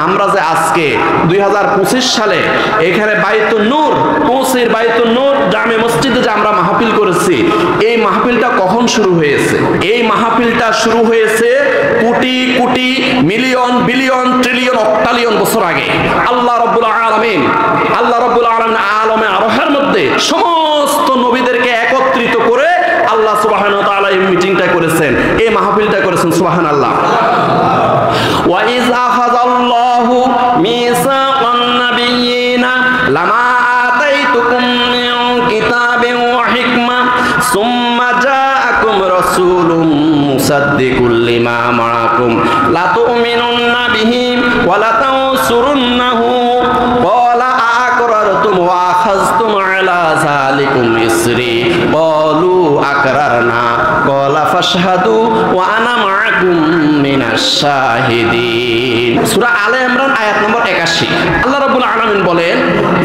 আমরা যে আজকে 2025 সালে এখানে বাইতুন নূর পৌঁছের বাইতুন নূর জামে মসজিদে যে আমরা মাহফিল করেছি, এই মাহফিলটা কখন শুরু হয়েছে? এই মাহফিলটা শুরু হয়েছে crore crore million billion trillion অক্টালিয়ন বছর আগে। আল্লাহ রাব্বুল আলামিন আলমে আরশের মধ্যে সমস্ত নবীদেরকে একত্রিত করে আল্লাহ সুবহানাহু ওয়া তাআলা এই মিটিংটা করেছেন, এই মাহফিলটা করেছেন। সুবহানাল্লাহ। وَإِذْ أَخَذَ اللَّهُ مِيثَاقَ النَّبِيِّينَ لَمَا آتَيْتُكُم مِّن كِتَابٍ وَحِكْمَةٍ ثُمَّ جَاءَكُمْ رَسُولٌ مُصَدِّقٌ لِّمَا مَعَكُمْ لَتُؤْمِنُنَّ بِهِ وَلَتَنصُرُنَّهُ قَالَ أَأَقْرَرْتُمْ وَأَخَذْتُمْ عَلَىٰ ذَلِكُمْ إِصْرِي قَالُوا أَقْرَرْنَا قَالَ فَاشْهَدُوا وَأَنَا مَعَكُمْ মিনাশ শাহিদিন। সূরা আলে ইমরান আয়াত নম্বর 81। আল্লাহ রাব্বুল আলামিন বলেন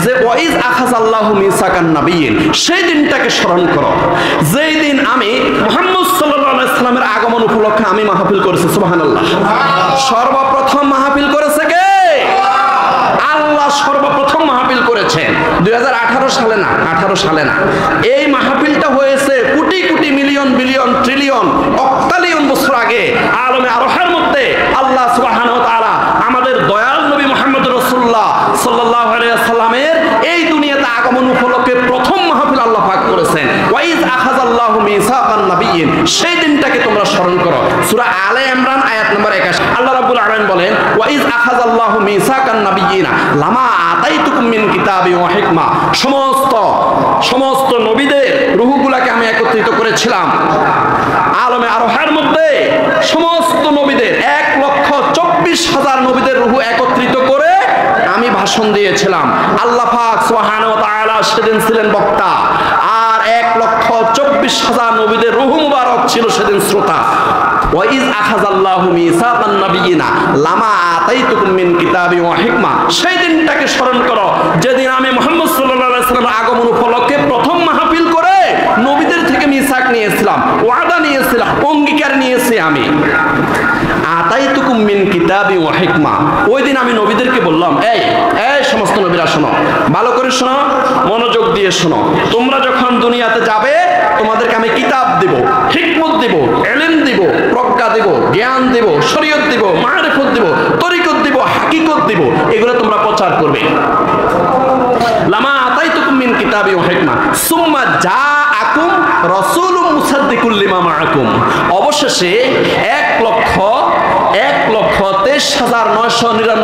যে ওয়াইজ আখাযাল্লাহু মিসাকান নাবিয়্যিন, সেই দিনটাকে স্মরণ করো যেই দিন আমি মুহাম্মদ সাল্লাল্লাহু আলাইহি সাল্লামের আগমন উপলক্ষে আমি মাহফিল করেছি। সুবহানাল্লাহ। সর্বপ্রথম মাহফিল করেছে কে? আল্লাহ সর্বপ্রথম মাহফিল করেছেন 2018 সালে না, 18 সালে না। এই মাহফিলটা হয়েছে crore crore million billion trillion অক্টালিয়ন বছর আগে আলমে আরশের মধ্যে। আল্লাহ সুবহানাহু ওয়া তাআলা আমাদের দয়াল নবী মুহাম্মদ রাসূলুল্লাহ সাল্লাল্লাহু আলাইহি ওয়াসাল্লামের এই দুনিয়াতে আগমন উপলক্ষে প্রথম মাহফিল আল্লাহ পাক করেছেন। ওয়াইজ আখাযাল্লাহু মিসাকান নাবিয়্যিন, সেই দিনটাকে তোমরা স্মরণ করো। সূরা আলে ইমরান আয়াত নম্বর 81। আল্লাহ রাব্বুল আলামিন বলেন ওয়াইজ আখাযাল্লাহু মিসাকান নাবিয়্যিনা লামা আতাইতুকুম মিন কিতাবি ওয়া হিকমা, সমস্ত নবীদের রূহগুলোকে আমি একত্রিত করেছিলাম আলমে আরশের মধ্যে। সমস্ত নবীদের 1,24,000 নবীদের রূহ একত্রিত করে আমি ভাষণ দিয়েছিলাম। আল্লাহ পাক সুবহানাহু ওয়া তাআলা সেদিন ছিলেন বক্তা, আর 1,24,000 নবীদের রূহ মুবারক ছিল সেদিন শ্রোতা। ওয়াইজ আখাযাল্লাহু মিসাকান নাবিয়্যিনা লামা আতাইতুকুম মিন কিতাবি ওয়া হিকমা, সেই দিনটাকে স্মরণ করো যেদিন আমি মুহাম্মদ সাল্লাল্লাহু আলাইহি ওয়াসাল্লামের আগমন উপলক্ষে প্রথম মাহফিল করে নবীদের থেকে মিসাক নিয়েছিলাম, ওয়াদা নিয়েছিলাম, অঙ্গীকার নিয়েছি আমি। আতাইতুকুম মিন কিতাবি ওয়া হিকমা, ওই দিন আমি নবীদেরকে বললাম, এই সমস্ত নবীরা শোনো, ভালো করে শোনো, মনোযোগ দিয়ে শোনো। তোমরা যখন দুনিয়াতে যাবে তোমাদেরকে আমি কিতাব দেব, হিকমত দেব, ইলম দেব, প্রজ্ঞা দেব, জ্ঞান দেব, শরীয়ত দেব, মারিফত দেব, তরিকত দেব, হাকিকত দেব, এগুলো তোমরা প্রচার করবে। লামা আতাইতুকুম মিন কিতাবি ওয়া হিকমা সুম্মা জাআকুম রাসূলুম মুসাদ্দিকুল লিমা মাআকুম, অবশেষে 1,23,999